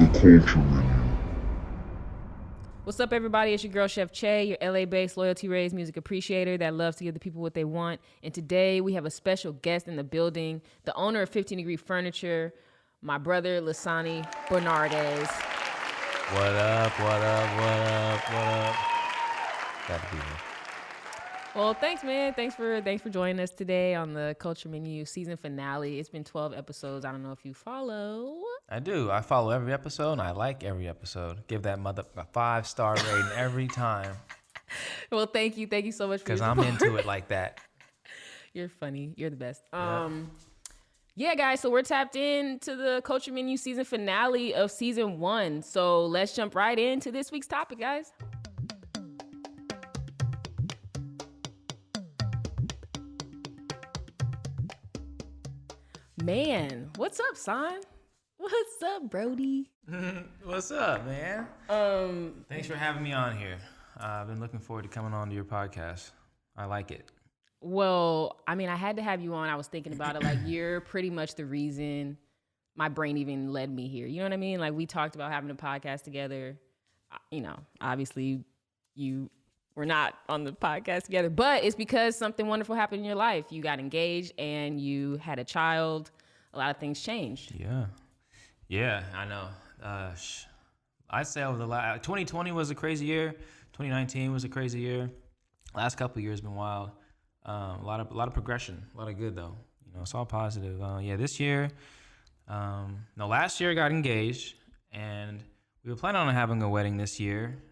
culture menu. What's up, everybody? It's your girl, Chef Che, your LA-based, loyalty-raised music appreciator that loves to give the people what they want. And today we have a special guest in the building, the owner of 15 Degree Furniture, my brother, Lasani Bernardes. What up, what up, what up, what up? Glad to be here. Well, thanks, man. Thanks for joining us today on the Culture Menu season finale. It's been 12 episodes. I don't know if you follow. I do. I follow every episode, and I like every episode. Give that mother a 5-star rating every time. Well, thank you. Thank you so much for your Because I'm into it like that. You're funny. You're the best. Yep. Yeah, guys, so we're tapped into the Culture Menu season finale of season 1. So let's jump right into this week's topic, guys. Man, what's up, son? What's up, Brody? What's up, man? Thanks for having me on here. I've been looking forward to coming on to your podcast. I like it. Well, I mean, I had to have you on. I was thinking about it. Like, you're pretty much the reason my brain even led me here. You know what I mean? Like, we talked about having a podcast together. You know, obviously, you were not on the podcast together, but it's because something wonderful happened in your life. You got engaged and you had a child. A lot of things changed. Yeah, I know. I'd say over the last 2020 was a crazy year. 2019 was a crazy year. Last couple of years been wild. A lot of progression. A lot of good though. You know, it's all positive. This year. Last year I got engaged, and we were planning on having a wedding this year.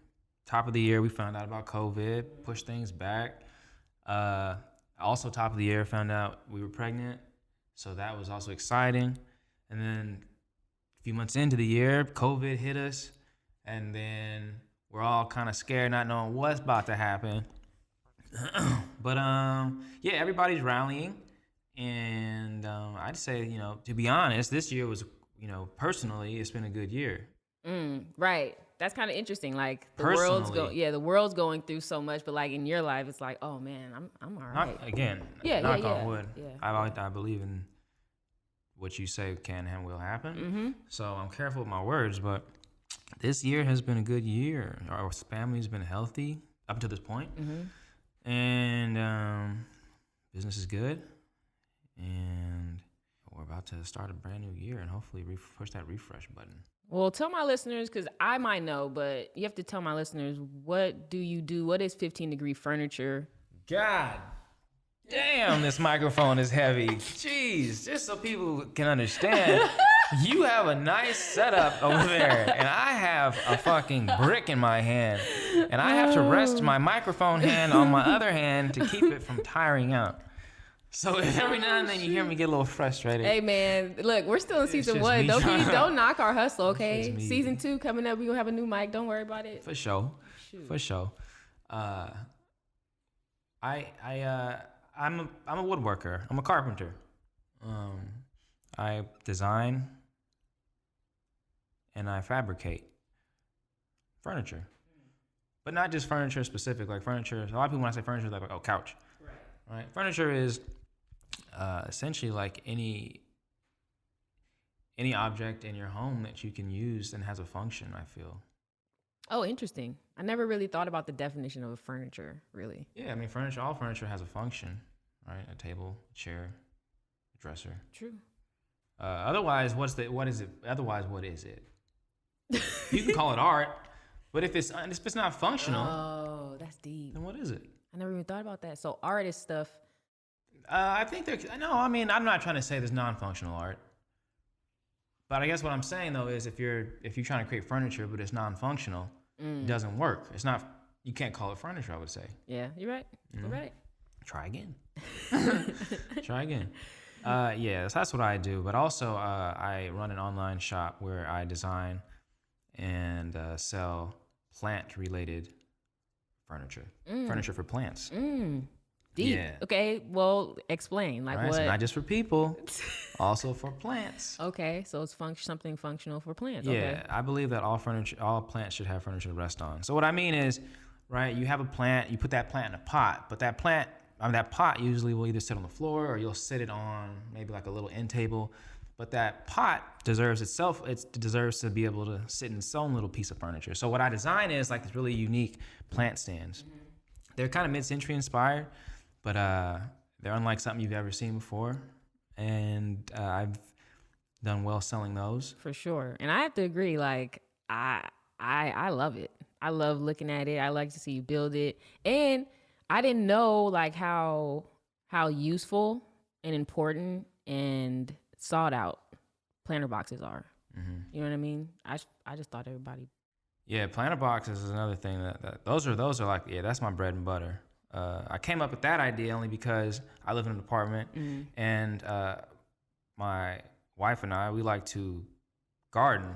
Top of the year, we found out about COVID, pushed things back. Also, top of the year, found out we were pregnant. So that was also exciting. And then a few months into the year, COVID hit us. And then we're all kind of scared, not knowing what's about to happen. But everybody's rallying. And I'd say, to be honest, this year was, personally, it's been a good year. Right. That's kind of interesting. Like the Personally. world's going through so much, but like in your life, it's like, oh man, I'm all right. Knock on wood. Yeah. I believe in what you say can and will happen. Mm-hmm. So I'm careful with my words, but this year has been a good year. Our family's been healthy up to this point. Mm-hmm. And business is good. And we're about to start a brand new year and hopefully push that refresh button. Well, tell my listeners, because I might know, but you have to tell my listeners, what do you do? What is 15 Degree Furniture? God damn, this microphone is heavy. Jeez, just so people can understand, you have a nice setup over there, and I have a fucking brick in my hand, and I have to rest my microphone hand on my other hand to keep it from tiring out. So every now and then you hear me get a little frustrated. Hey man, look, we're still in season 1. Don't knock our hustle, okay? It's Season 2 coming up. We gonna have a new mic. Don't worry about it. For sure. Shoot. For sure. I'm a woodworker. I'm a carpenter. I design and I fabricate furniture, but not just furniture specific. Like furniture. A lot of people when I say furniture, they're like, oh, couch. Right. Furniture is essentially like any object in your home that you can use and has a function, I feel. Oh, interesting. I never really thought about the definition of a furniture, really. Yeah, I mean, all furniture has a function, right? A table, a chair, a dresser. True. Otherwise, what is it? Otherwise, what is it? You can call it art, but if it's not functional, oh, that's deep. then what is it? I never even thought about that. So art is stuff. I think I'm not trying to say there's non-functional art. But I guess what I'm saying though is if you're trying to create furniture but it's non-functional, it doesn't work. It's not, you can't call it furniture, I would say. Yeah, you're right. You're right. Try again. Try again. That's what I do. But also I run an online shop where I design and sell plant-related furniture. Furniture for plants. Deep. Yeah. Okay, well, explain. Like, right, what? So not just for people, also for plants. Okay, so it's something functional for plants. Yeah, Okay. I believe that all plants should have furniture to rest on. So what I mean is, right, you have a plant, you put that plant in a pot, but that pot usually will either sit on the floor or you'll sit it on maybe like a little end table. but that pot deserves itself. It deserves to be able to sit in its own little piece of furniture. So what I design is like this really unique plant stands. They're kind of mid-century inspired, but they're unlike something you've ever seen before. And I've done well selling those. For sure. And I have to agree, like, I love it. I love looking at it. I like to see you build it. And I didn't know like how useful and important and sought out planter boxes are. You know what I mean? I just thought everybody. Yeah, planter boxes is another thing that those are like, yeah, that's my bread and butter. I came up with that idea only because I live in an apartment and my wife and I, we like to garden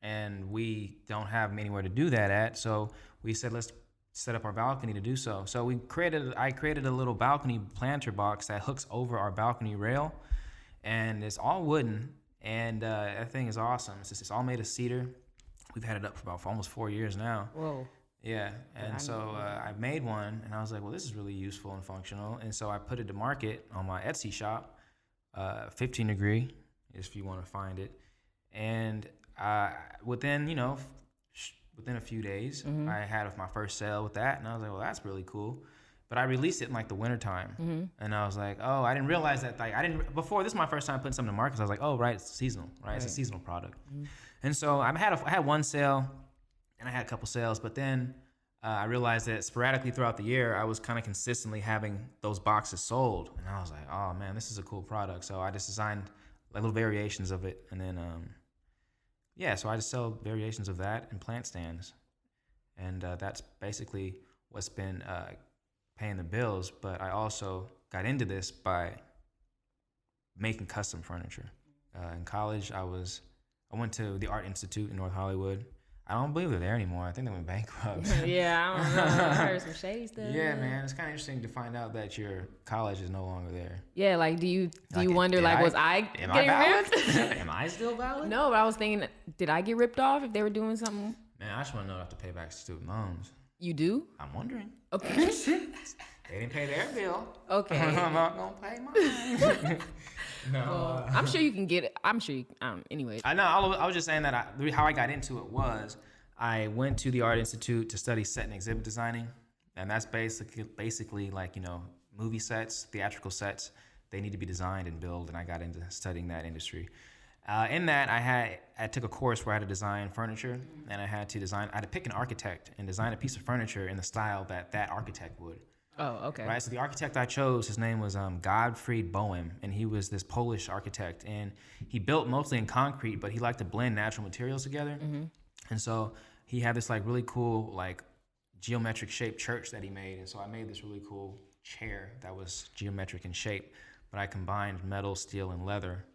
and we don't have anywhere to do that at. So we said, let's set up our balcony to do so. So I created a little balcony planter box that hooks over our balcony rail, and it's all wooden, and that thing is awesome. It's all made of cedar. We've had it up for almost 4 years now. Whoa. Yeah, and so I made one, and I was like, well, this is really useful and functional, and so I put it to market on my Etsy shop, 15 Degree, if you want to find it, and within a few days, I had my first sale with that, and I was like, well, that's really cool. But I released it in like the wintertime, and I was like, oh, I didn't realize that. Like, before this is my first time putting something to market. So I was like, oh, right, it's seasonal, right? It's a seasonal product. And so I had one sale, and I had a couple sales, but then I realized that sporadically throughout the year, I was kind of consistently having those boxes sold, and I was like, oh man, this is a cool product. So I just designed like little variations of it, and then so I just sell variations of that and plant stands, and that's basically what's been paying the bills. But I also got into this by making custom furniture. In college, I went to the Art Institute in North Hollywood. I don't believe they're there anymore. I think they went bankrupt. Yeah, I don't know. I heard some shady stuff. Yeah, man, it's kind of interesting to find out that your college is no longer there. Yeah, like, do you wonder, like, was I getting ripped? Am I still valid? No, but I was thinking, did I get ripped off if they were doing something? Man, I just want to know if I have to pay back student loans. You do? I'm wondering. Okay. They didn't pay their bill. Okay. I'm not gonna pay mine. No. Well, I'm sure you can get it. I'm sure you. Anyway. I know. I was just saying that how I got into it was I went to the Art Institute to study set and exhibit designing, and that's basically like, you know, movie sets, theatrical sets. They need to be designed and built, and I got into studying that industry. In that, I took a course where I had to design furniture, and I had to pick an architect and design a piece of furniture in the style that architect would. Oh, okay. Right. So the architect I chose, his name was Gottfried Boehm, and he was this Polish architect, and he built mostly in concrete, but he liked to blend natural materials together. And so he had this like really cool like geometric shaped church that he made, and so I made this really cool chair that was geometric in shape, but I combined metal, steel, and leather,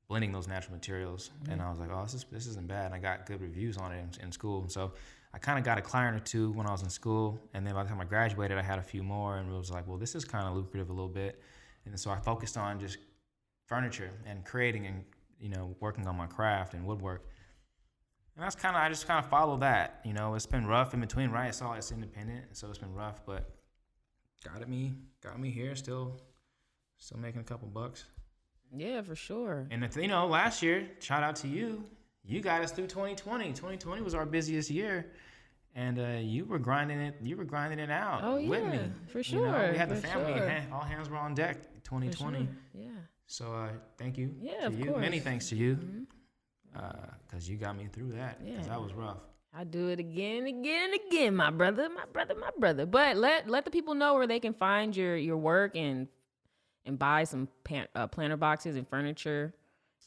blending those natural materials. And I was like, oh, this isn't bad. And I got good reviews on it in school, and so I kind of got a client or two when I was in school, and then by the time I graduated, I had a few more, and it was like, well, this is kind of lucrative a little bit. And so I focused on just furniture and creating and, you know, working on my craft and woodwork. And I just kind of followed that. You know, it's been rough in between, right? It's independent, so it's been rough, but got me here, still making a couple bucks. Yeah, for sure. And you know, last year, shout out to you. You got us through 2020. 2020 was our busiest year, and you were grinding it out with me. For sure. You know, we had the family, all hands were on deck. 2020. Sure. Yeah. So thank you. Yeah, to you. course. Many thanks to you, because you got me through that. Yeah, that was rough. I do it again and again and again, my brother. But let the people know where they can find your work and buy some planter boxes and furniture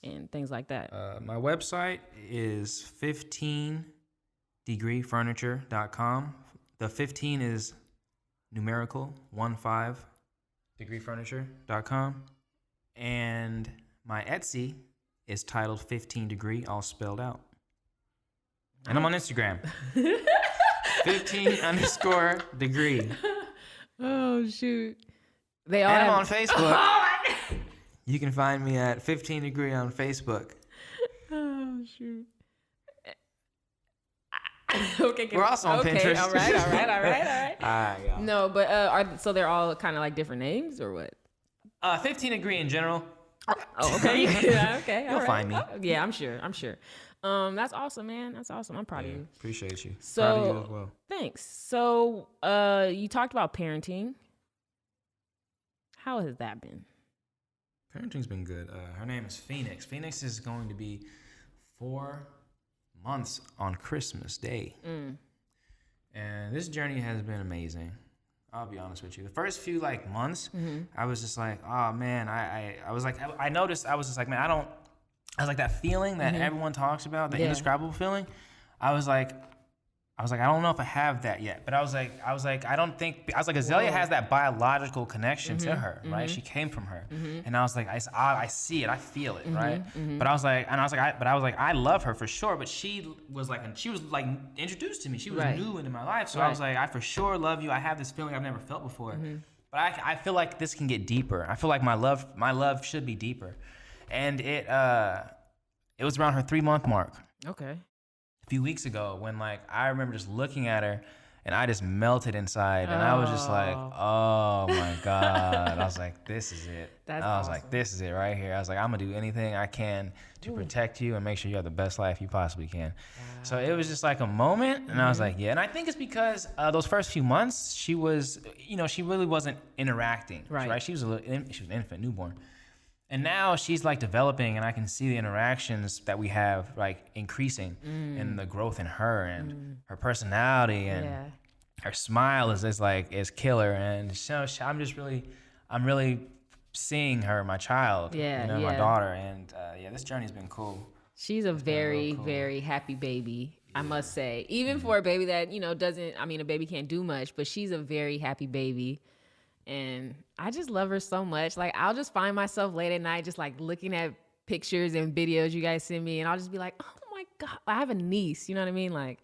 and things like that. My website is 15degreefurniture.com. The 15 is numerical, 15degreefurniture.com. And my Etsy is titled 15 Degree, all spelled out. And I'm on Instagram. 15_degree. Oh, shoot. I'm on Facebook. You can find me at 15 Degree on Facebook. Oh, shoot. Okay. We're also on Pinterest. All right. Yeah. No, but so they're all kind of like different names or what? 15 Degree in general. Oh, okay. Yeah, okay. You'll find me. Oh, yeah, I'm sure. That's awesome, man. That's awesome. I'm proud of you. Appreciate you. So, proud of you as well. Thanks. So, you talked about parenting. How has that been? Parenting's been good. Her name is Phoenix. Phoenix is going to be 4 months on Christmas Day. And this journey has been amazing. I'll be honest with you. The first few months, I was just like, oh man, I was like, I noticed, I was just like, man, I was like that feeling that everyone talks about, the indescribable feeling. I was like, I don't know if I have that yet, but I was like, Azalea has that biological connection to her, right? She came from her, and I was like, I see it, I feel it, right? But I was like, I love her for sure, but she was introduced to me. She was new into my life, so I was like, I for sure love you. I have this feeling I've never felt before, but I feel like this can get deeper. I feel like my love should be deeper, and it was around her 3-month mark. Okay. A few weeks ago when I remember just looking at her and I just melted inside and I was just like, oh my God. I was like, this is it. I was like, this is it right here. I was like, I'm gonna do anything I can to protect you and make sure you have the best life you possibly can. So it was just like a moment and I was like, yeah. And I think it's because those first few months she was, she really wasn't interacting, right? She was an infant, newborn. And now she's developing and I can see the interactions that we have increasing and the growth in her and her personality and her smile is killer. And so I'm really seeing her, my child, my daughter. And this journey's been cool. She's a very, very happy baby, I must say. Even for a baby that, a baby can't do much, but she's a very happy baby. And I just love her so much. I'll just find myself late at night just looking at pictures and videos you guys send me, and I'll just be like, oh my God, I have a niece. You know what I mean?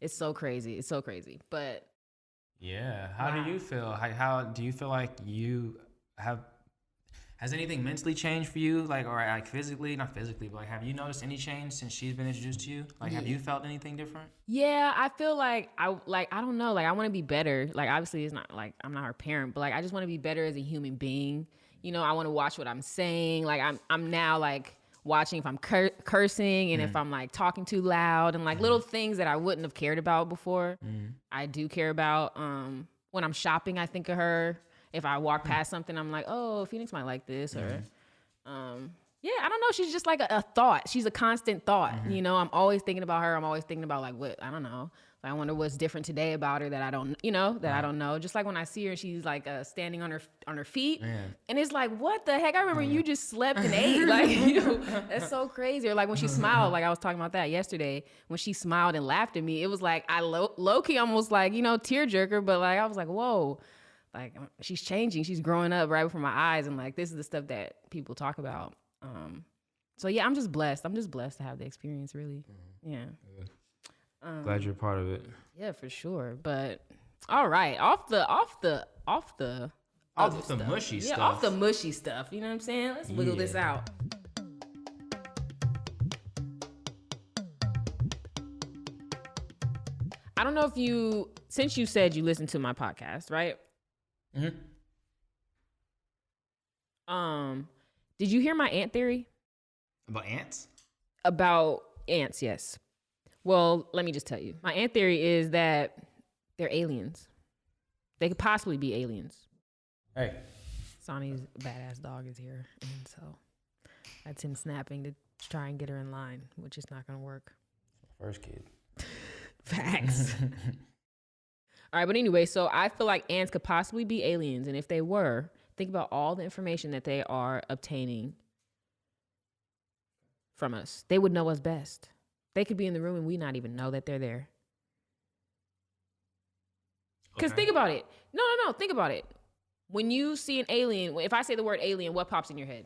It's so crazy. It's so crazy. But yeah, how do you feel? How do you feel like you have? Has anything mentally changed for you, or physically? Not physically, but have you noticed any change since she's been introduced to you? Have you felt anything different? Yeah, I feel I don't know, I want to be better. Obviously, it's not I'm not her parent, but I just want to be better as a human being. I want to watch what I'm saying. I'm now watching if I'm cursing and if I'm talking too loud and little things that I wouldn't have cared about before. I do care about. When I'm shopping, I think of her. If I walk past something, I'm like, oh, Phoenix might like this, or, I don't know. She's just a thought. She's a constant thought. I'm always thinking about her. I'm always thinking about what, I don't know. I wonder what's different today about her that I don't, I don't know. Just when I see her, she's standing on her feet, and it's what the heck? I remember you just slept and ate. That's so crazy. Or when she smiled, I was talking about that yesterday. When she smiled and laughed at me, it was I low key almost tear jerker, but I was like, whoa. She's changing. She's growing up right before my eyes. And this is the stuff that people talk about. So yeah, I'm just blessed. I'm just blessed to have the experience, really. Yeah. Glad you're a part of it. Yeah, for sure. But all right, off the mushy stuff. Yeah, off the mushy stuff. You know what I'm saying? Let's wiggle this out. I don't know if since you said you listened to my podcast, right? Did you hear my ant theory? About ants? About ants, yes. Well, let me just tell you. My ant theory is that they're aliens. They could possibly be aliens. Hey. Sonny's badass dog is here, and so that's him snapping to try and get her in line, which is not going to work. First kid. Facts. All right, but anyway, so I feel like ants could possibly be aliens, and if they were, think about all the information that they are obtaining from us. They would know us best. They could be in the room and we not even know that they're there. Because think about it. No, think about it. When you see an alien, if I say the word alien, what pops in your head?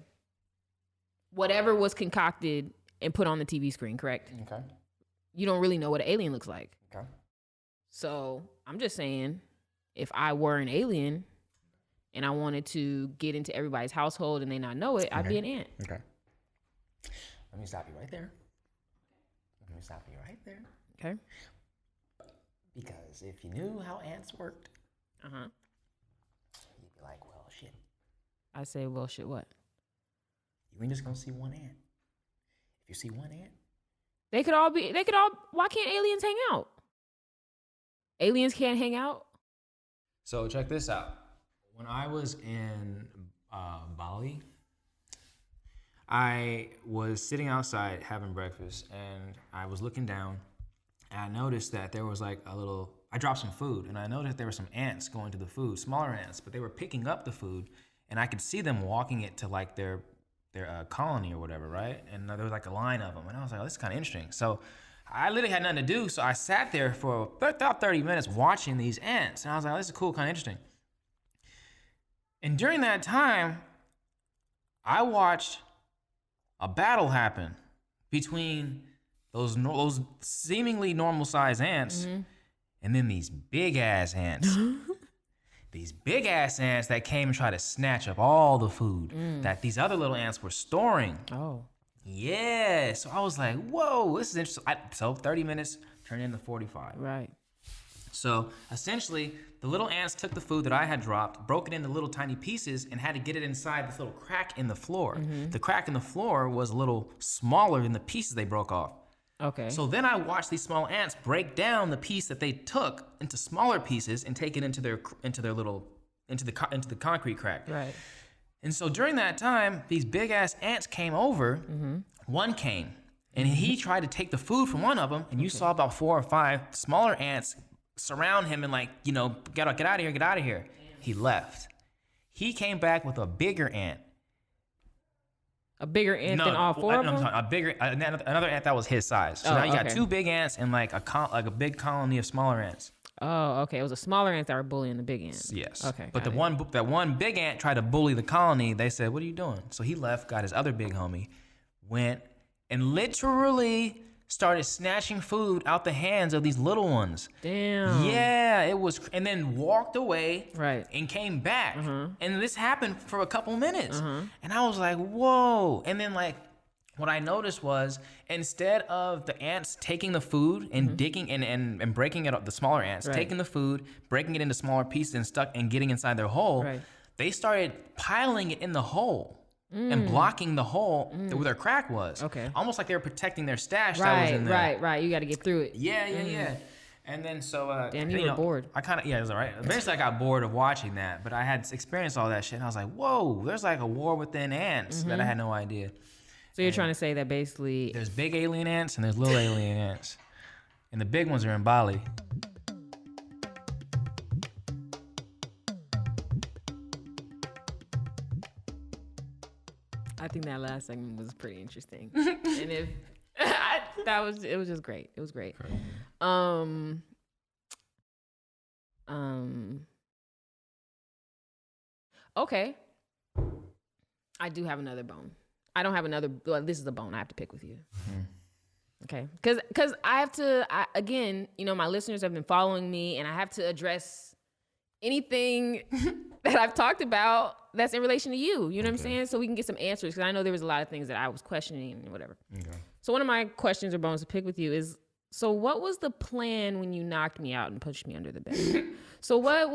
Whatever was concocted and put on the TV screen, correct? Okay. You don't really know what an alien looks like. Okay. So I'm just saying, if I were an alien and I wanted to get into everybody's household and they not know it, I'd be an ant. Okay. Let me stop you right there. Okay. Because if you knew how ants worked, you'd be like, well, shit. I say, well, shit, what? You ain't just gonna see one ant. If you see one ant, why can't aliens hang out? Aliens can't hang out? So check this out. When I was in Bali, I was sitting outside having breakfast, and I was looking down, and I noticed that there was like I dropped some food, and I noticed there were some ants going to the food, smaller ants, but they were picking up the food, and I could see them walking it to like their colony or whatever, right? And there was like a line of them, and I was like, oh, this is kind of interesting. So I literally had nothing to do, so I sat there for about 30 minutes watching these ants, and I was like, oh, this is cool, kind of interesting. And during that time, I watched a battle happen between those seemingly normal-sized ants and then these big-ass ants. These big-ass ants that came and tried to snatch up all the food that these other little ants were storing. Oh. Yeah. So I was like, whoa, this is interesting. So 30 minutes turned into 45. Right. So essentially, the little ants took the food that I had dropped, broke it into little tiny pieces, and had to get it inside this little crack in the floor. The crack in the floor was a little smaller than the pieces they broke off. Okay. So then I watched these small ants break down the piece that they took into smaller pieces and take it into the concrete crack. Right. And so during that time, these big ass ants came over. One came, and he tried to take the food from one of them, and you saw about 4 or 5 smaller ants surround him and like, get out of here, get out of here. Damn. He left. He came back with a bigger ant. A bigger ant than all 4 of them? Another ant that was his size. So now you got 2 big ants and like a big colony of smaller ants. Oh, okay. It was a smaller ant that were bullying the big ants. Yes. Okay. But that one big ant tried to bully the colony. They said, "What are you doing?" So he left, got his other big homie, went and literally started snatching food out the hands of these little ones. Damn. Yeah, it was, and then walked away. Right. And came back. And this happened for a couple minutes. And I was like, whoa. And then like, what I noticed was instead of the ants taking the food and digging and breaking it up, the smaller ants, taking the food, breaking it into smaller pieces and getting inside their hole, they started piling it in the hole. And blocking the hole where their crack was. Okay. Almost like they were protecting their stash that was in there. Right. You got to get through it. Yeah. And then so... damn, you were bored. I kind of... Yeah, it was all right. Eventually I got bored of watching that, but I had experienced all that shit, and I was like, whoa, there's like a war within ants that I had no idea. So you're trying to say that basically... There's big alien ants and there's little alien ants. And the big ones are in Bali. I think that last segment was pretty interesting. And it was just great. It was great. Okay. I do have another bone. I don't have another, well, this is a bone I have to pick with you. Okay. Cause I have to, again, my listeners have been following me, and I have to address anything that I've talked about that's in relation to you. You know what I'm saying? So we can get some answers, because I know there was a lot of things that I was questioning and whatever. Okay. So one of my questions or bones to pick with you is, so what was the plan when you knocked me out and pushed me under the bed? So what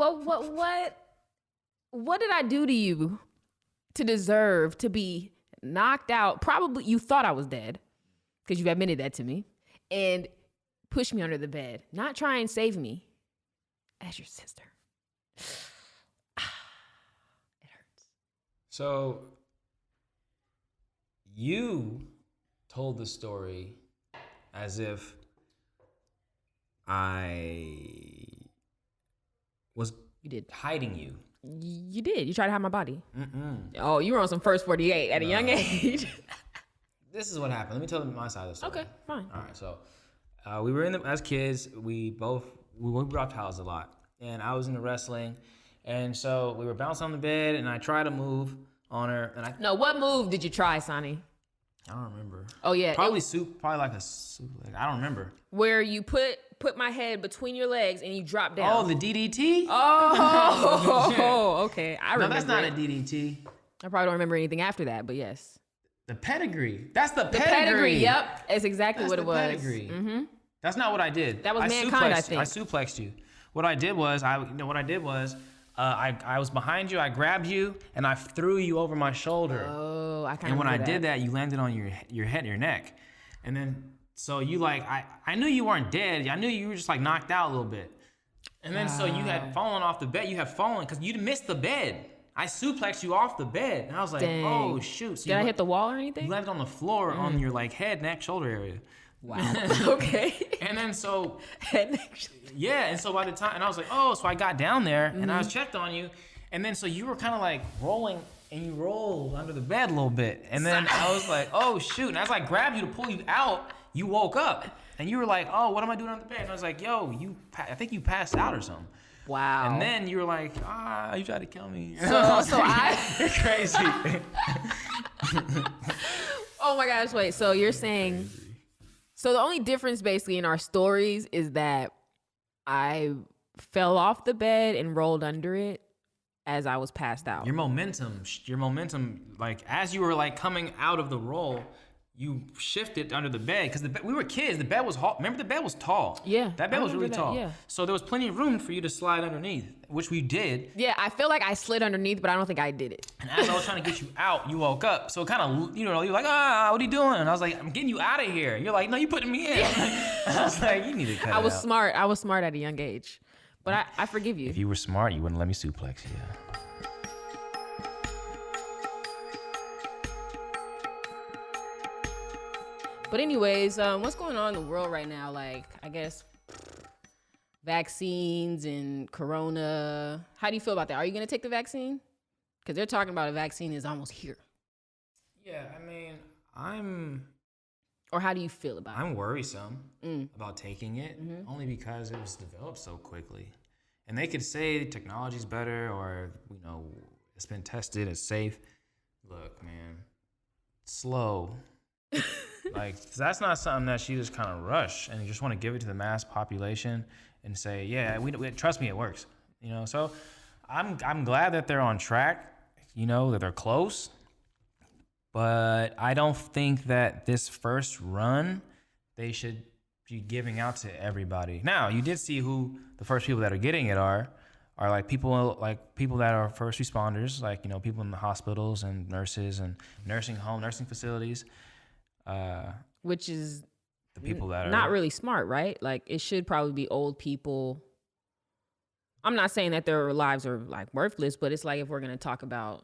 did I do to you to deserve to be knocked out? Probably you thought I was dead, because you admitted that to me, and pushed me under the bed. Not try and save me as your sister. It hurts. So you told the story as if I was hiding you. You did. You tried to hide my body. Oh, you were on some first 48 at a young age. This is what happened. Let me tell you my side of the story. Okay, fine. All right, so we were as kids. We dropped houses a lot, and I was into wrestling, and so we were bouncing on the bed, and I tried to move on her, and No, what move did you try, Sonny? I don't remember. Oh yeah, probably like a soup leg. I don't remember. Where you put my head between your legs and you drop down. Oh, the DDT? Oh, okay. I remember. No, that's not a DDT. I probably don't remember anything after that, but yes. The pedigree. That's the pedigree. The pedigree, yep. That's exactly what it was. Pedigree. That's not what I did. That was mankind, I think. I suplexed you. What I did was, I was behind you, I grabbed you, and I threw you over my shoulder. Oh, I kind of. And when I did that, you landed on your head, your neck, and then so you like I knew you weren't dead. I knew you were just like knocked out a little bit, and then so you had fallen off the bed. You had fallen because you missed the bed. I suplexed you off the bed, and I was like, Dang. oh shoot! So did I hit the wall or anything? You landed on the floor on your like head, neck, shoulder area. Wow. Okay. And then so Head, neck, shoulder. yeah, and so by the time, and I was like, oh, so I got down there and I was checked on you, and then so you were kind of like rolling, and you rolled under the bed a little bit, and then I was like, oh shoot, and as I grabbed you to pull you out, you woke up, and you were like, oh, what am I doing under the bed? And I was like, yo, I think you passed out or something. Wow. And then you were like, you tried to kill me. So You're crazy. Oh my gosh, wait. So you're saying, so the only difference basically in our stories is that I fell off the bed and rolled under it as I was passed out. Your momentum, like as you were like coming out of the roll, you shifted under the bed because we were kids. The bed was remember the bed was tall. Yeah, that bed was really tall. Yeah. So there was plenty of room for you to slide underneath, which we did. Yeah, I feel like I slid underneath, but I don't think I did it. And as I was trying to get you out, you woke up. So kind of, you're like, what are you doing? And I was like, I'm getting you out of here. You're like, no, you putting me in. I was like, you need to cut it out. Smart. I was smart at a young age, but I forgive you. If you were smart, you wouldn't let me suplex you. But anyways, what's going on in the world right now? Like, I guess vaccines and corona. How do you feel about that? Are you going to take the vaccine? Because they're talking about a vaccine is almost here. Yeah, I mean, Or how do you feel about it? I'm worrisome about taking it, only because it was developed so quickly. And they could say the technology's better or, it's been tested, it's safe. Look, man, slow. Like, that's not something that she just kind of rush and you just want to give it to the mass population and say, yeah, we trust me, it works. So I'm glad that they're on track, that they're close. But I don't think that this first run, they should be giving out to everybody. Now, you did see who the first people that are getting it are like people that are first responders, like, people in the hospitals and nurses and nursing facilities. Which is the people that are not really smart, right? Like, it should probably be old people. I'm not saying that their lives are like worthless, but it's like, if we're going to talk about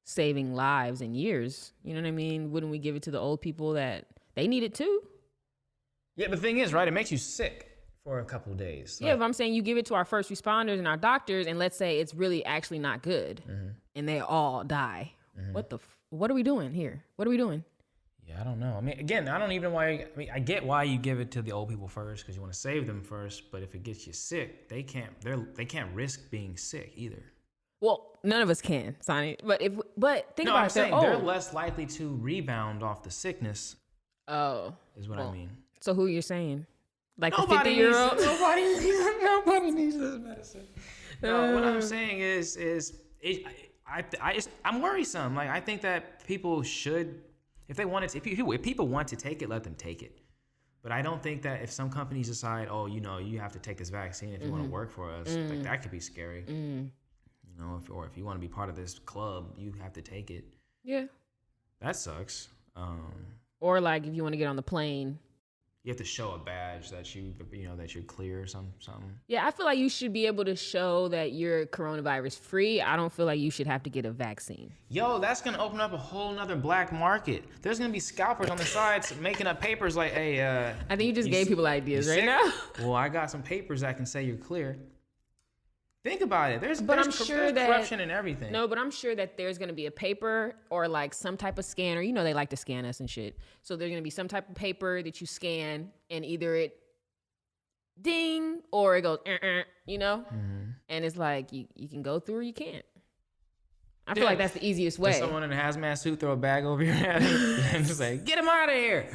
saving lives and years, you know what I mean? Wouldn't we give it to the old people that they need it too? Yeah, the thing is, right, it makes you sick for a couple of days. Yeah, but I'm saying you give it to our first responders and our doctors, and let's say it's really actually not good, and they all die. What are we doing here? What are we doing? Yeah, I don't know. I mean, again, I get why you give it to the old people first because you want to save them first. But if it gets you sick, they can't risk being sick either. Well, none of us can, Sonny. But think about it. They're less likely to rebound off the sickness. Oh, is what I mean. So who you're saying? Like nobody the 50-year-old? Nobody needs this medicine. No, what I'm saying is I'm worrisome. Like, I think that people should. If people want to take it, let them take it. But I don't think that if some companies decide, you have to take this vaccine if you want to work for us, like, that could be scary. If you want to be part of this club, you have to take it. Yeah. That sucks. Or like, if you want to get on the plane, you have to show a badge that that you're clear or something. Yeah, I feel like you should be able to show that you're coronavirus free. I don't feel like you should have to get a vaccine. Yo, that's gonna open up a whole nother black market. There's gonna be scalpers on the sides making up papers like, hey, I think you just gave people ideas right now. Well, I got some papers that can say you're clear. Think about it. There's sure that corruption in everything. No, but I'm sure that there's going to be a paper or like some type of scanner. They like to scan us and shit. So there's going to be some type of paper that you scan and either it ding or it goes, And it's like, you can go through or you can't. I feel like that's the easiest way. Does someone in a hazmat suit throw a bag over your head and just like, get him out of here?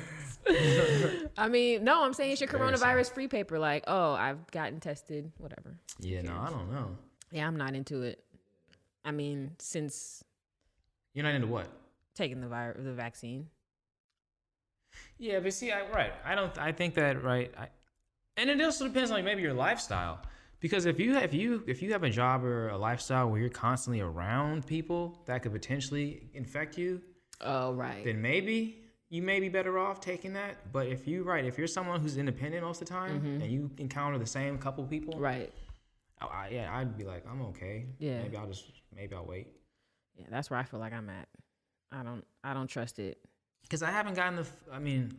I mean, no, I'm saying it's your coronavirus free paper. Like, I've gotten tested, whatever. Yeah, no, I don't know. Yeah, I'm not into it. I mean, since you're not into what? Taking the vaccine. Yeah, but see, I think that, right. And it also depends on maybe your lifestyle. Because if you have a job or a lifestyle where you're constantly around people that could potentially infect you, then maybe you may be better off taking that. But if you're someone who's independent most of the time and you encounter the same couple people, right? I'd be like, I'm okay. Yeah. Maybe I'll wait. Yeah, that's where I feel like I'm at. I don't trust it. Because I haven't gotten when's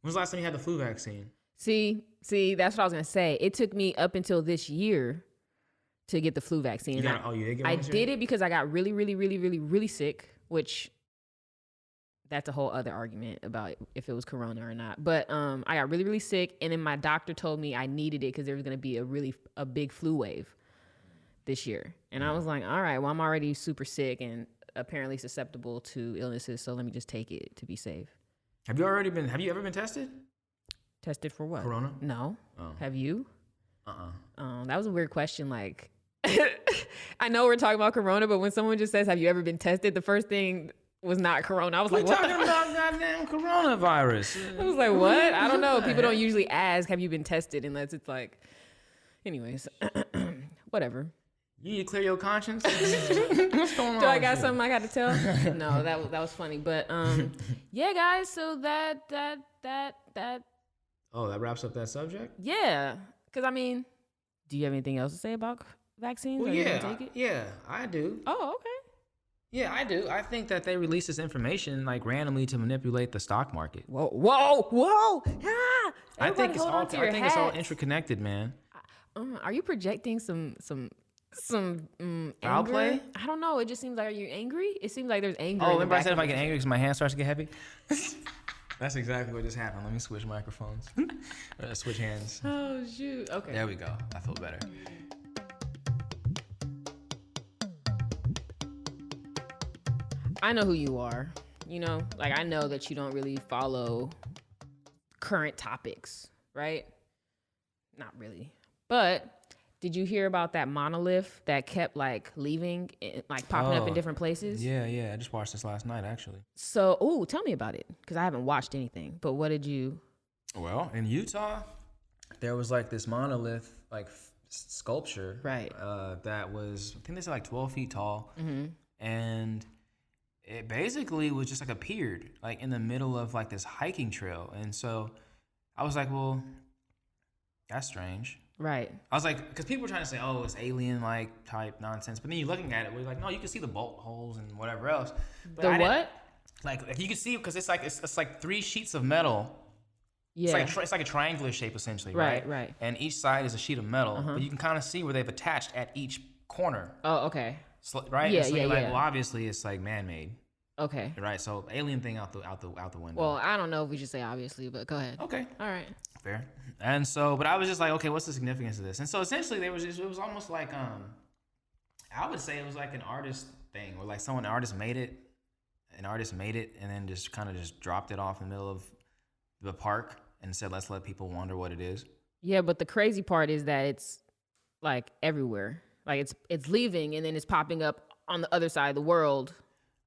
the last time you had the flu vaccine? See, that's what I was gonna say. It took me up until this year to get the flu vaccine. You did get one? I did it because I got really, really, really, really, really sick, which that's a whole other argument about if it was corona or not. But I got really, really sick, and then my doctor told me I needed it because there was gonna be a big flu wave this year. And I was like, all right, well, I'm already super sick and apparently susceptible to illnesses, so let me just take it to be safe. Have you ever been tested? Tested for what? Corona? No. Oh. Have you? Uh-uh. That was a weird question. Like, I know we're talking about corona, but when someone just says, have you ever been tested? The first thing was not corona. I was like, what? We're talking about goddamn coronavirus. I was like, what? I don't know. People don't usually ask, have you been tested? Unless it's like, anyways, whatever. You need to clear your conscience? What's going on? Do I got something I got to tell? No, that was funny. But yeah, guys. So that. Oh, that wraps up that subject? Yeah. Because, I mean, do you have anything else to say about vaccines? Well, yeah, I do. Oh, okay. Yeah, I do. I think that they release this information like randomly to manipulate the stock market. Whoa. Ah! I think it's all interconnected, man. Are you projecting some foul anger? play? I don't know. It just seems like, are you angry? It seems like there's anger. Oh, remember I said if I get angry because my hand starts to get heavy? That's exactly what just happened. Let me switch microphones. Switch hands. Oh, shoot. Okay. There we go. I feel better. I know who you are. You know, like I know that you don't really follow current topics, right? Not really. But did you hear about that monolith that kept like leaving, like popping up in different places? Yeah. I just watched this last night, actually. So, tell me about it, because I haven't watched anything. But what did you? Well, in Utah, there was like this monolith, like sculpture, right? That was, I think they said like 12 feet tall, and it basically was just like appeared like in the middle of like this hiking trail, and so I was like, well, that's strange. Right. I was like, because people were trying to say, oh, it's alien-like type nonsense. But then you're looking at it, we're like, no, you can see the bolt holes and whatever else. But the what? Like you can see, because it's like 3 sheets of metal. Yeah. It's like a triangular shape, essentially, right? Right. And each side is a sheet of metal. But you can kind of see where they've attached at each corner. Oh, okay. So, right? Yeah, and so you're like, yeah. well, obviously it's like man-made. Okay. Right? So alien thing out the window. Well, I don't know if we should say obviously, but go ahead. Okay. All right. Fair. And so, but I was just like, okay, what's the significance of this? And so essentially it was almost like, I would say it was like an artist thing, or like an artist made it, and then just kind of just dropped it off in the middle of the park and said, let's let people wonder what it is. Yeah, but the crazy part is that it's like everywhere. Like it's leaving and then it's popping up on the other side of the world.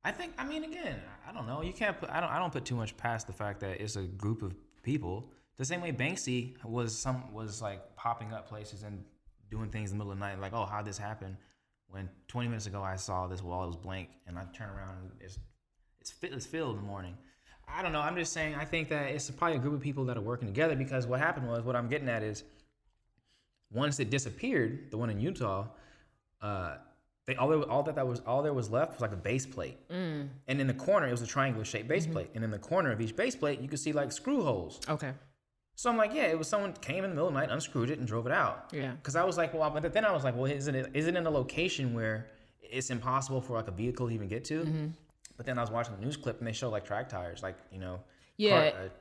I mean, again, I don't know. You can't I don't put too much past the fact that it's a group of people. The same way Banksy was like popping up places and doing things in the middle of the night, like, oh, how'd this happen? When 20 minutes ago I saw this wall, it was blank, and I turn around and it's filled in the morning. I don't know. I'm just saying, I think that it's probably a group of people that are working together, because what happened was, what I'm getting at is, once it disappeared, the one in Utah, all there was left was like a base plate, and in the corner it was a triangular shaped base plate, and in the corner of each base plate you could see like screw holes. Okay. So I'm like, yeah, it was someone came in the middle of the night, unscrewed it, and drove it out. Yeah. Because I was like, well, but then I was like, well, is it in a location where it's impossible for like a vehicle to even get to? Mm-hmm. But then I was watching the news clip and they show like track tires, like, you know,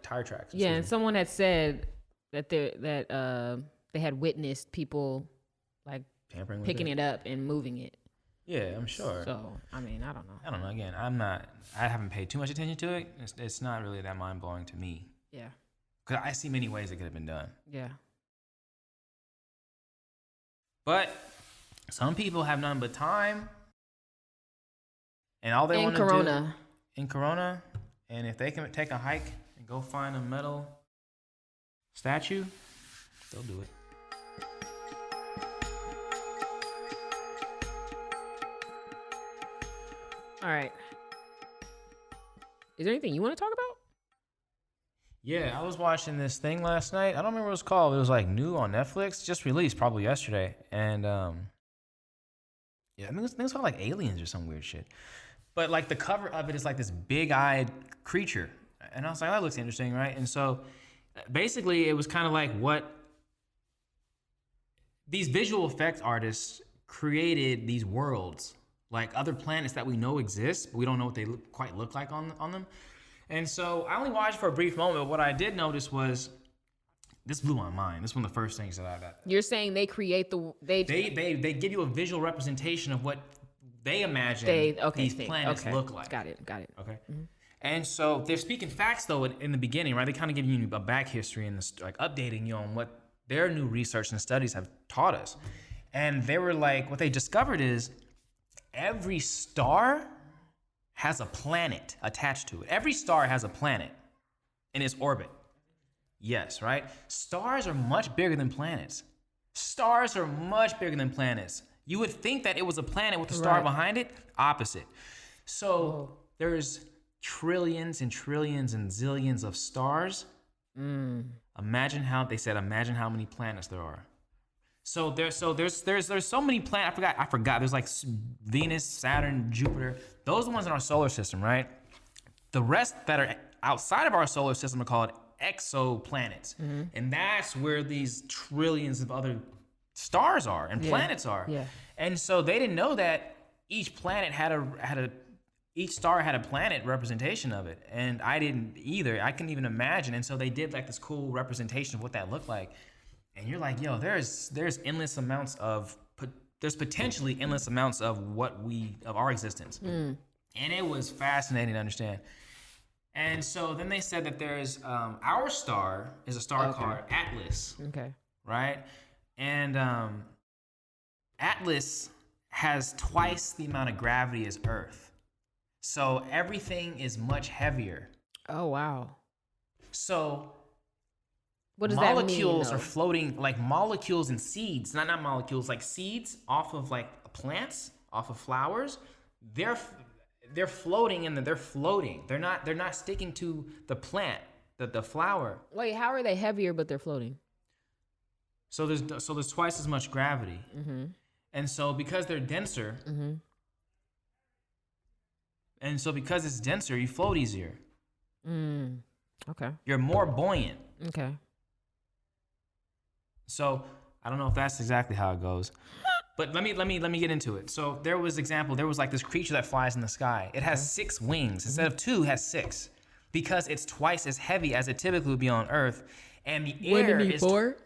tire tracks. Yeah, and someone had said that they had witnessed people like tampering with picking it up and moving it. Yeah, I'm sure. So, I mean, I don't know. I don't know. Again, I haven't paid too much attention to it. It's not really that mind blowing to me. Yeah. Because I see many ways it could have been done. Yeah. But some people have none but time. And all they want to do in Corona, and if they can take a hike and go find a metal statue, they'll do it. All right. Is there anything you want to talk about? Yeah, I was watching this thing last night. I don't remember what it was called. It was like new on Netflix, just released probably yesterday. And yeah, I think it's called like Aliens or some weird shit. But like the cover of it is like this big-eyed creature. And I was like, that looks interesting, right? And so basically it was kind of like what these visual effects artists created these worlds, like other planets that we know exist, but we don't know what they quite look like on them. And so I only watched for a brief moment, but what I did notice was, this blew my mind. This is one of the first things that I got. You're saying they create they give you a visual representation of what they imagine these planets look like. Got it. Okay. Mm-hmm. And so they're speaking facts though in the beginning, right? They kind of give you a back history and like updating you on what their new research and studies have taught us. And they were like, what they discovered is every star has a planet attached to it. Every star has a planet in its orbit. Yes, right? Stars are much bigger than planets. Stars are much bigger than planets. You would think that it was a planet with a star behind it. Opposite. So there's trillions and trillions and zillions of stars. Imagine how many planets there are. So there's so many planets. I forgot. There's like Venus, Saturn, Jupiter. Those are the ones in our solar system, right? The rest that are outside of our solar system are called exoplanets. And that's where these trillions of other stars are and planets are. Yeah. And so they didn't know that each planet each star had a planet representation of it. And I didn't either. I couldn't even imagine. And so they did like this cool representation of what that looked like. And you're like, yo, there's potentially endless amounts of our existence. And it was fascinating to understand. And so then they said that there's our star is a star called Atlas. Okay. Right? And Atlas has twice the amount of gravity as Earth. So everything is much heavier. Oh, wow. So what does molecules that mean, are floating, like molecules and seeds, not molecules, like seeds off of like plants, off of flowers. They're floating and they're floating. They're not sticking to the plant, the flower. Wait, how are they heavier but they're floating? So there's twice as much gravity. And so because they're denser, and so because it's denser, you float easier. Okay. You're more buoyant. Okay. So I don't know if that's exactly how it goes, but let me get into it. So there was like this creature that flies in the sky. It has 6 wings instead of 2. It has 6 because it's twice as heavy as it typically would be on Earth, and the air Wouldn't he 4?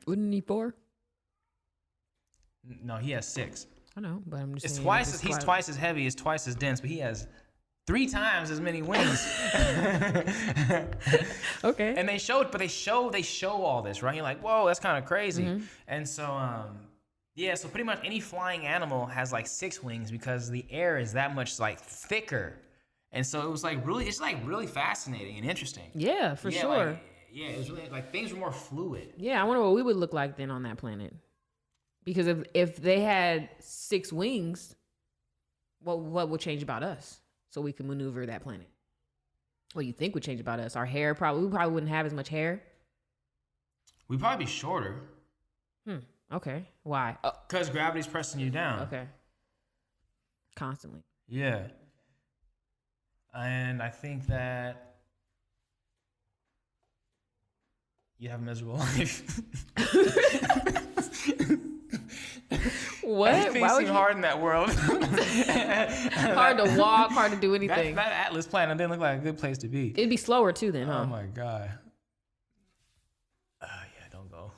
Wouldn't he 4? No, he has 6. I know, but I'm just it's saying. He's twice as heavy, it's twice as dense, but he has 3 times as many wings. Okay. And they show all this, right? You're like, whoa, that's kind of crazy. And so, so pretty much any flying animal has like 6 wings because the air is that much like thicker. And so it was like really fascinating and interesting. Yeah, for sure. It was really like things were more fluid. Yeah, I wonder what we would look like then on that planet. Because if they had 6 wings, what would change about us so we can maneuver that planet? What do you think would change about us? Our hair we probably wouldn't have as much hair. We'd probably be shorter. Okay. Why? Because gravity's pressing you down. Okay. Constantly. Yeah. And I think that you have a miserable life. What? Everything seems hard in that world. Hard to walk, hard to do anything. That Atlas planet didn't look like a good place to be. It'd be slower too then, huh? Oh my God. Yeah, don't go.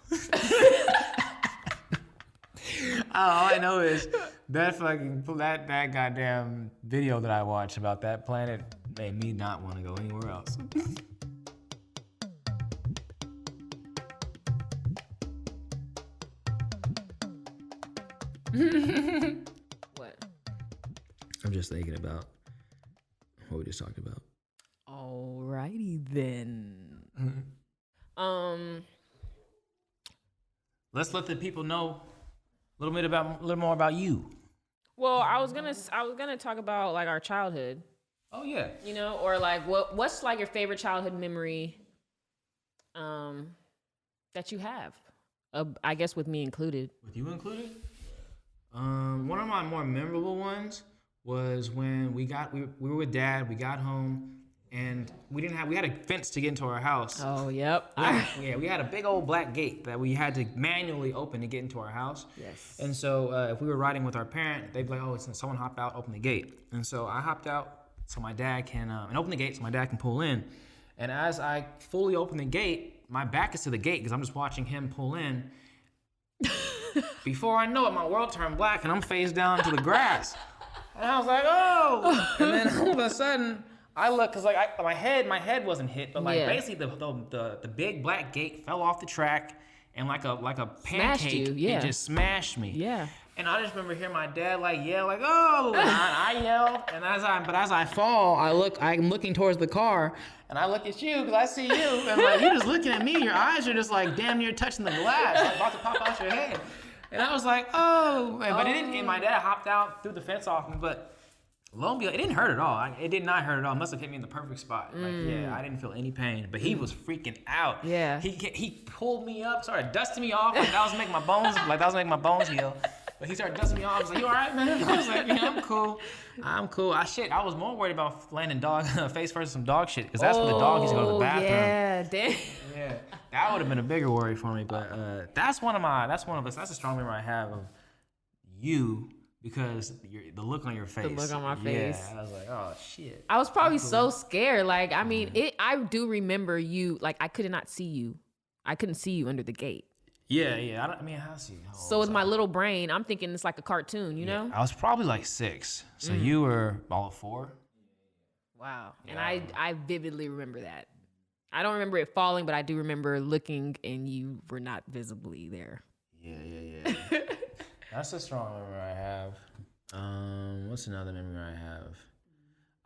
All I know is that goddamn video that I watched about that planet made me not want to go anywhere else. What? I'm just thinking about what we just talked about. Alrighty then. Let's let the people know a little more about you. Well, I was gonna talk about like our childhood. Oh yeah. You know, or like what's like your favorite childhood memory, that you have? I guess with me included. With you included? One of my more memorable ones was when we were with Dad. We got home and we had a fence to get into our house. Oh, yep. Yeah, we had a big old black gate that we had to manually open to get into our house. Yes. And so if we were riding with our parent, they'd be like, "Oh, someone hopped out, open the gate." And so I hopped out so my dad can and open the gate so my dad can pull in. And as I fully open the gate, my back is to the gate because I'm just watching him pull in. Before I know it, my world turned black and I'm face down to the grass. And I was like, "Oh!" And then all of a sudden, I look because like my head wasn't hit, but like basically the big black gate fell off the track and like a pancake, it just smashed me. Yeah. And I just remember hearing my dad like yell like, "Oh!" And I yelled, and as I fall, I'm looking towards the car, and I look at you because I see you, and like you're just looking at me, your eyes are just like damn near touching the glass, like about to pop out your head. And I was like, "Oh!" But it didn't. And my dad hopped out, threw the fence off me, but lo and behold, it didn't hurt at all. It did not hurt at all. It must have hit me in the perfect spot. Like, I didn't feel any pain, but he was freaking out. Yeah. He pulled me up, started dusting me off, like that was making my bones heal. But he started dusting me off. I was like, "You all right, man?" I was like, "Yeah, I'm cool." I was more worried about landing face first some dog shit, because that's where the dog used to go to the bathroom. Yeah, damn. Yeah, that would have been a bigger worry for me. But that's one of us. That's a strong memory I have of you. Because the look on your face. The look on my face. Yeah, I was like, "Oh shit." I was probably so scared. Like, I mean, I do remember you. Like, I could not see you. I couldn't see you under the gate. Yeah. How see? So with my little brain, I'm thinking it's like a cartoon, you know? I was probably like 6. So you were all of 4. Wow. Yeah. And I vividly remember that. I don't remember it falling, but I do remember looking and you were not visibly there. Yeah. That's a strong memory I have. What's another memory I have?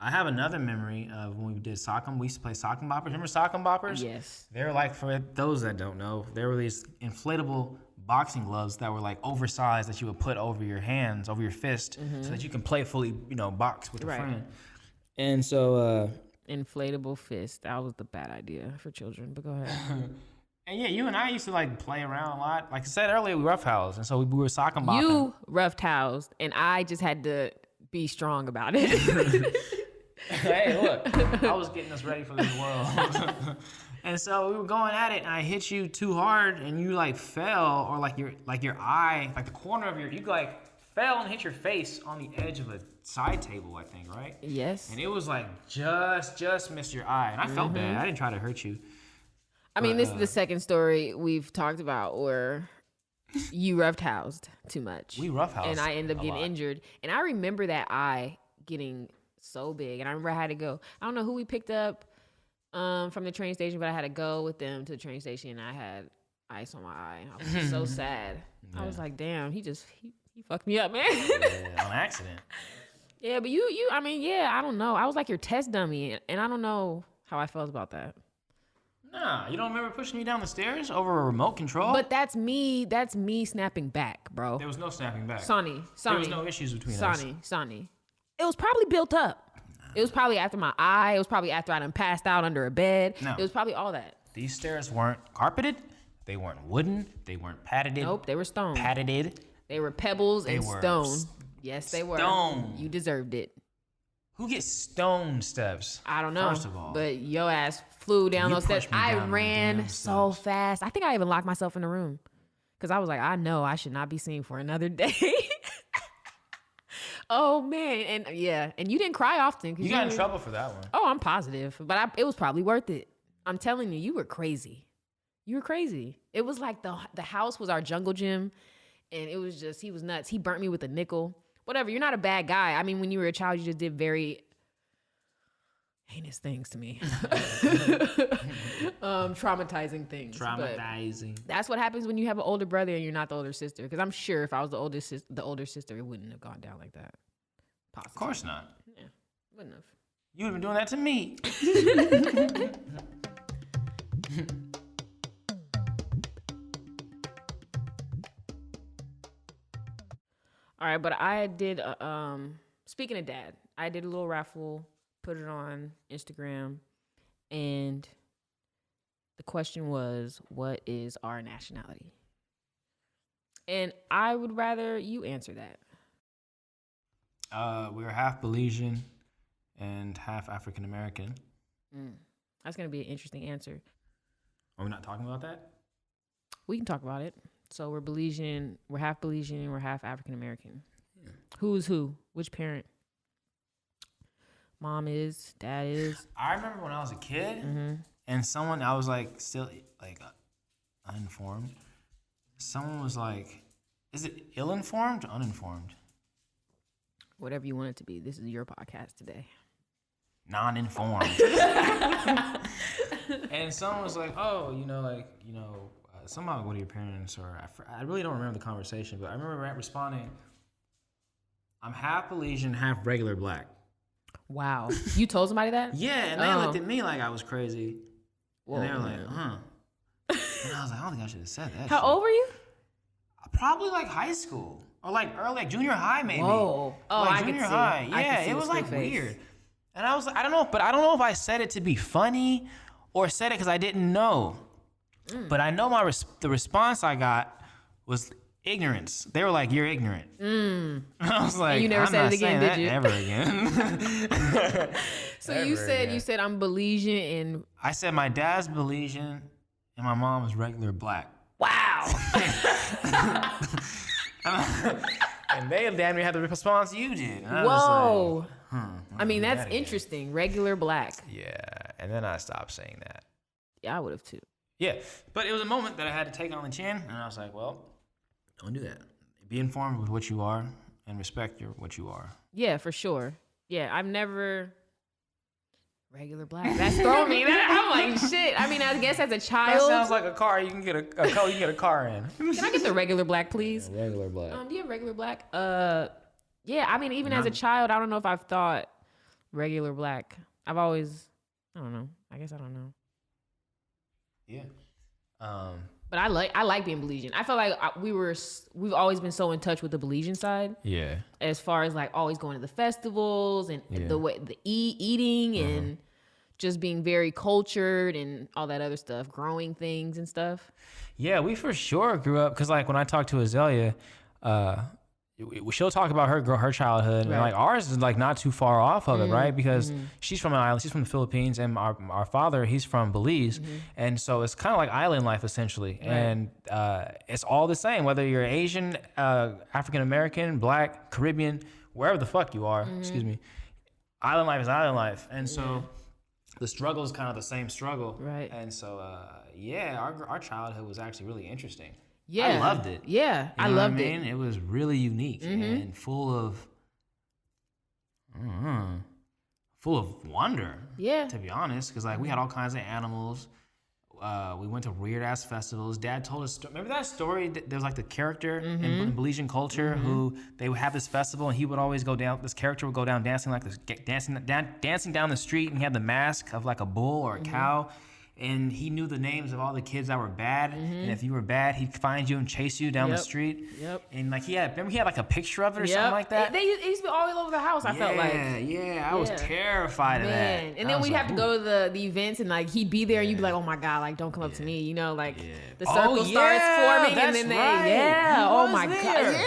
I have another memory of when we did sock 'em. We used to play sock 'em boppers. Remember sock 'em boppers? Yes. They're like, for those that don't know, there were these inflatable boxing gloves that were like oversized that you would put over your hands, over your fist, so that you can play fully, box with a friend. And so... inflatable fist. That was the bad idea for children, but go ahead. And yeah, you and I used to like play around a lot. Like I said earlier, we roughhoused, and so we were sock 'em bopping. You rough-housed, and I just had to be strong about it. Hey, look, I was getting us ready for this world. And so we were going at it, and I hit you too hard, and you like fell, or like your eye, like the corner of you like fell and hit your face on the edge of a side table, I think, right? Yes. And it was like just missed your eye, and I felt bad. I didn't try to hurt you. I mean, this is the second story we've talked about where you rough-housed too much. We rough-housed and I ended up getting injured. And I remember that eye getting so big. And I remember I had to go. I don't know who we picked up from the train station, but I had to go with them to the train station. And I had ice on my eye. I was just so sad. Yeah. I was like, damn, he fucked me up, man. Yeah, on accident. Yeah, but I mean, yeah, I don't know. I was like your test dummy. And I don't know how I felt about that. Nah, you don't remember pushing me down the stairs over a remote control? But that's me snapping back, bro. There was no snapping back. Sonny. There was no issues between us. Sonny. It was probably built up. It was probably after my eye. It was probably after I done passed out under a bed. No. It was probably all that. These stairs weren't carpeted. They weren't wooden. They weren't padded. Nope, they were stone. Padded. They were pebbles and stone. Yes, they were. Stone. You deserved it. Who gets stone steps? I don't know. First of all. But your ass flew down those steps. I ran so fast. I think I even locked myself in the room. Because I was like, I know I should not be seen for another day. Oh, man. And yeah. And you didn't cry often. You got in trouble for that one. Oh, I'm positive. But it was probably worth it. I'm telling you, you were crazy. You were crazy. It was like the house was our jungle gym. And it was just, he was nuts. He burnt me with a nickel. Whatever, you're not a bad guy. I mean, when you were a child, you just did very heinous things to me. Traumatizing things. Traumatizing. But that's what happens when you have an older brother and you're not the older sister. Because I'm sure if I was the older sister, it wouldn't have gone down like that. Possibly. Of course not. Yeah, wouldn't have. You would have been doing that to me. All All right, but I did. Speaking of dad, I did a little raffle, put it on Instagram, and the question was, "What is our nationality?" And I would rather you answer that. We're half Belizean and half African American. That's gonna be an interesting answer. Are we not talking about that? We can talk about it. So we're Belizean, we're half Belizean, and we're half African American. Yeah. Who's who? Which parent? Mom is, dad is. I remember when I was a kid, and someone, I was like still like uninformed. Someone was like, "Is it ill-informed or uninformed?" Whatever you want it to be. This is your podcast today. Non-informed. And someone was like, "Oh, somehow go to your parents," or I really don't remember the conversation, but I remember responding, "I'm half Belizean, half regular black." Wow. You told somebody that? Yeah, and they looked at me like I was crazy. Whoa, and they were like, "Huh." And I was like, "I don't think I should have said that." How old were you? Probably like high school. Or like early, like junior high maybe. Whoa. Oh, like I junior can see. high. Yeah, it was like weird. And I was like, I don't know if I said it to be funny or said it because I didn't know. But I know the response I got was ignorance. They were like, "You're ignorant." And I was like, and you never I'm said not it again, saying did you? Ever again. So you said I'm Belizean and I said my dad's Belizean and my mom is regular black. wow. And they damn near had the response you did. And I Whoa. was like, I mean, that's interesting. Regular black. Yeah. And then I stopped saying that. Yeah, I would have too. Yeah. But it was a moment that I had to take on the chin. And I was like, well, don't do that. Be informed with what you are and respect what you are. Yeah, for sure. Yeah, I've never... Regular black. That's throwing me. I'm like, shit. I mean, I guess as a child. That sounds like a car you can get a car in. Can I get the regular black, please? Yeah, regular black. Do you have regular black? Yeah. I mean, even as a child, I don't know if I've thought regular black. I've always, I don't know. I guess I don't know. Yeah. But I like being Belizean. I feel like we've always been so in touch with the Belizean side. Yeah. As far as like always going to the festivals and the eating and just being very cultured and all that other stuff, growing things and stuff. Yeah, we for sure grew up because like when I talked to Azalea, she'll talk about her childhood and like ours is like not too far off of it, right? Because she's from an island, she's from the Philippines, and our father, he's from Belize, and so it's kind of like island life essentially, and it's all the same whether you're Asian, African American, Black, Caribbean, wherever the fuck you are. Excuse me, island life is island life, and so the struggle is kind of the same struggle, right? And so our childhood was actually really interesting. Yeah, I loved it. Yeah, I loved it. It was really unique and full of wonder. Yeah, to be honest, because like we had all kinds of animals. We went to weird ass festivals. Dad told us. Remember that story? There was like the character in Belizean culture who they would have this festival, and he would always go down. This character would go down dancing like this, dancing down the street, and he had the mask of like a bull or a cow. And he knew the names of all the kids that were bad. And if you were bad, he'd find you and chase you down the street. And like he had like a picture of it or something like that. It used to be all over the house, I felt like. Yeah, I was terrified of that. And then we'd have to go to the events and like he'd be there and you'd be like, oh my God, like don't come up to me. You know, like the circle starts forming and then oh my God. Yeah.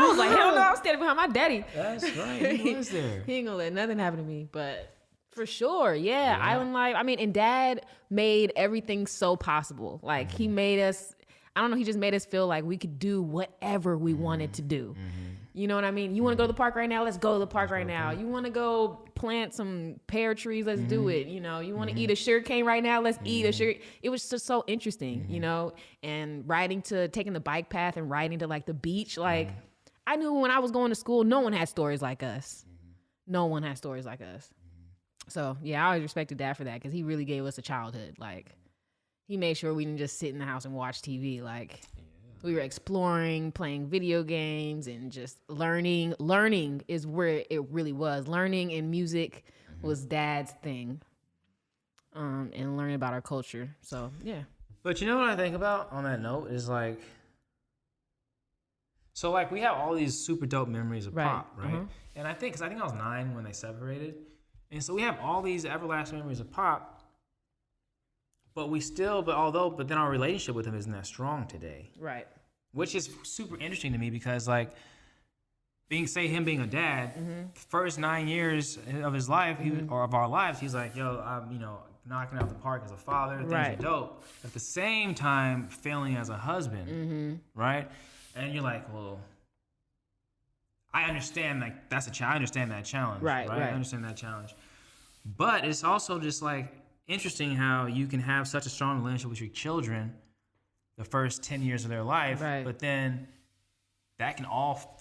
I was like, hell no, I'm standing behind my daddy. That's right, he was there. He ain't gonna let nothing happen to me, but... For sure, yeah. Island life. I mean, and Dad made everything so possible. Like he made us, I don't know, he just made us feel like we could do whatever we wanted to do. You know what I mean? You want to go to the park right now? Let's go to the park right now. You want to go plant some pear trees? Let's do it. You know, you want to eat a sugar cane right now? Let's eat a sugar. It was just so interesting, you know, and taking the bike path and riding to like the beach. Like I knew when I was going to school, no one had stories like us. No one had stories like us. So, yeah, I always respected Dad for that because he really gave us a childhood. Like, he made sure we didn't just sit in the house and watch TV. Like, we were exploring, playing video games, and just learning. Learning is where it really was. Learning and music was Dad's thing, and learning about our culture. So, yeah. But you know what I think about on that note is, like, So like we have all these super dope memories of Right. Pop, right? And I think I was 9 when they separated, and so we have all these everlasting memories of Pop. But then our relationship with him isn't that strong today. Right. Which is super interesting to me because like him being a dad, first 9 years of his life or of our lives, he's like, yo, I'm knocking out the park as a father, things are dope. At the same time, failing as a husband, right? And you're like, well, I understand like that's I understand that challenge, right? I understand that challenge, but it's also just like interesting how you can have such a strong relationship with your children the first 10 years of their life, but then that can all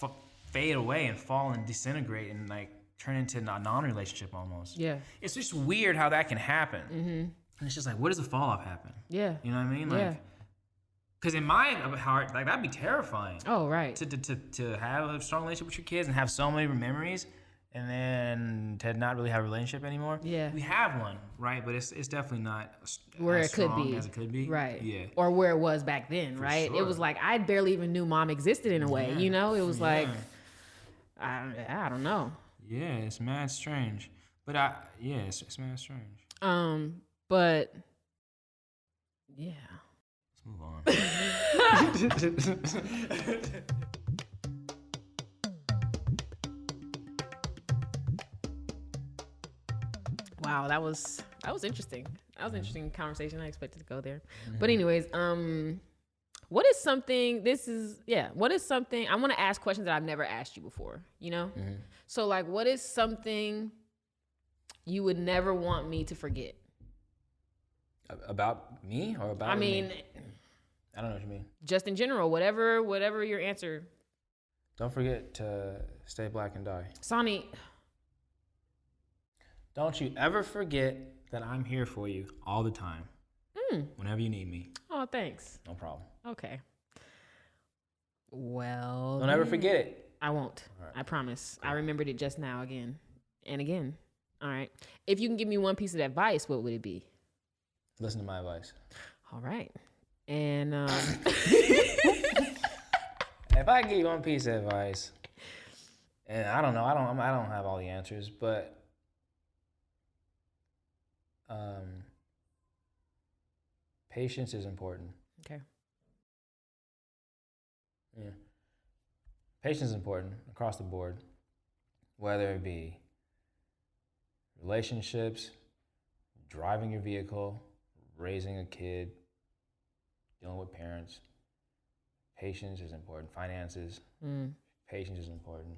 fade away and fall and disintegrate and like turn into a non-relationship almost. Yeah. It's just weird how that can happen. And it's just like, where does the fall off happen? Yeah. You know what I mean? Like, because in my heart, like that'd be terrifying. Oh, right. To have a strong relationship with your kids and have so many memories and then to not really have a relationship anymore. Yeah. We have one, right? But it's definitely not where as it could strong be. As it could be. Right. Yeah. Or where it was back then, right? Sure. It was like I barely even knew mom existed in a way, you know? It was like I don't know. Yeah, it's mad strange. But it's mad strange. But yeah. Let's move on. Wow, that was interesting. That was an interesting conversation. I expected to go there. But anyways, what is something I want to ask questions that I've never asked you before, you know? So like what is something you would never want me to forget? About me or about me? I don't know what you mean. Just in general, whatever your answer. Don't forget to stay black and die. Sonny. Don't you ever forget that I'm here for you all the time. Whenever you need me. Oh, thanks. No problem. Okay. Well. Don't ever forget it. I won't. Right. I promise. Cool. I remembered it just now again and again. All right. If you can give me one piece of advice, what would it be? Listen to my advice. All right. And if I give you one piece of advice, and I don't know, I don't have all the answers, but patience is important. Okay. Yeah. Patience is important across the board, whether it be relationships, driving your vehicle, raising a kid, dealing with parents. Patience is important. Finances, patience is important.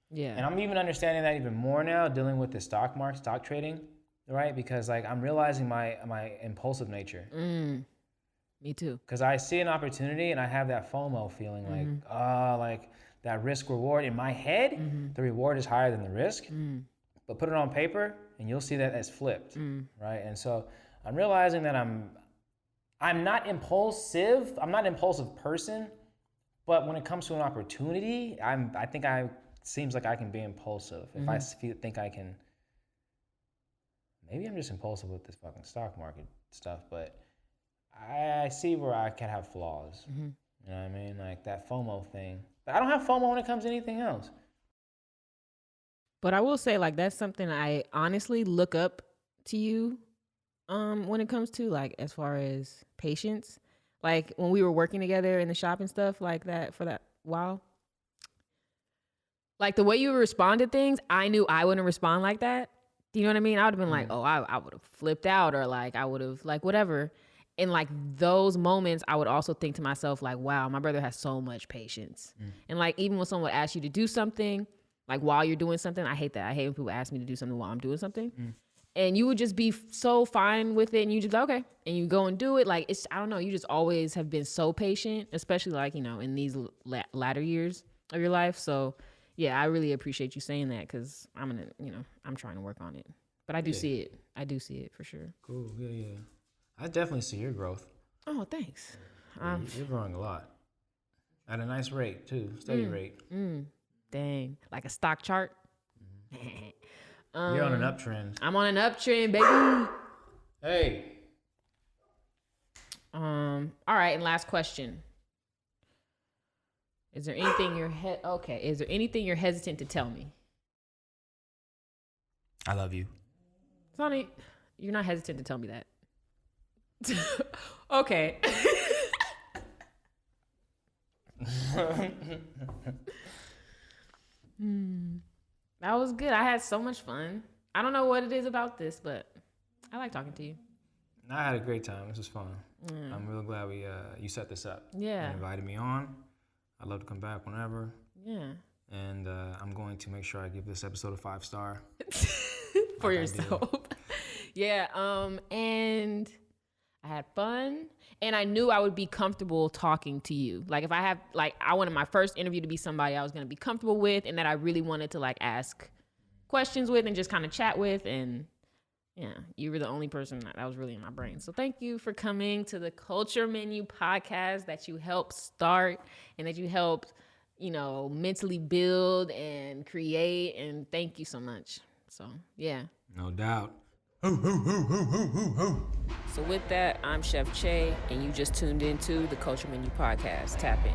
Yeah. And I'm even understanding that even more now, dealing with the stock market, stock trading, right? Because like I'm realizing my impulsive nature. Me too. Because I see an opportunity and I have that FOMO feeling like that risk reward in my head, the reward is higher than the risk. But put it on paper and you'll see that it's flipped, right? And so I'm realizing that I'm not impulsive. I'm not an impulsive person, but when it comes to an opportunity, seems like I can be impulsive. If I think I can, maybe I'm just impulsive with this fucking stock market stuff, but I see where I can have flaws. You know what I mean? Like that FOMO thing. But I don't have FOMO when it comes to anything else. But I will say, like, that's something I honestly look up to you when it comes to, like, as far as patience. Like, when we were working together in the shop and stuff like that for that while. Like, the way you respond to things, I knew I wouldn't respond like that. Do you know what I mean? I would have been like, oh, I would have flipped out or, like, I would have, like, whatever. And, like, those moments, I would also think to myself, like, wow, my brother has so much patience. And, like, even when someone would ask you to do something, like, while you're doing something, I hate that. I hate when people ask me to do something while I'm doing something. And you would just be so fine with it, and you just, okay. And you go and do it. Like, it's, I don't know, you just always have been so patient, especially, like, you know, in these latter years of your life. So, yeah, I really appreciate you saying that because I'm trying to work on it. But I do see it. I do see it for sure. Cool. Yeah. I definitely see your growth. Oh, thanks. You're growing a lot. At a nice rate, too. Steady rate. Dang. Like a stock chart? You're on an uptrend. I'm on an uptrend, baby. Hey. All right, and last question. Is there anything Is there anything you're hesitant to tell me? I love you. Sonny, you're not hesitant to tell me that. Okay. That was good. I had so much fun. I don't know what it is about this, but I like talking to you. I had a great time. This was fun. I'm real glad you set this up. Yeah. And invited me on. I'd love to come back whenever. Yeah. And I'm going to make sure I give this episode a 5-star. For yourself. Yeah. And I had fun. And I knew I would be comfortable talking to you. Like if I wanted my first interview to be somebody I was going to be comfortable with and that I really wanted to like ask questions with and just kind of chat with. And yeah, you were the only person that was really in my brain. So thank you for coming to the Culture Menu podcast that you helped start and that you helped, mentally build and create. And thank you so much. So yeah. No doubt. So with that, I'm Chef Che, and you just tuned into the Culture Menu podcast. Tap in.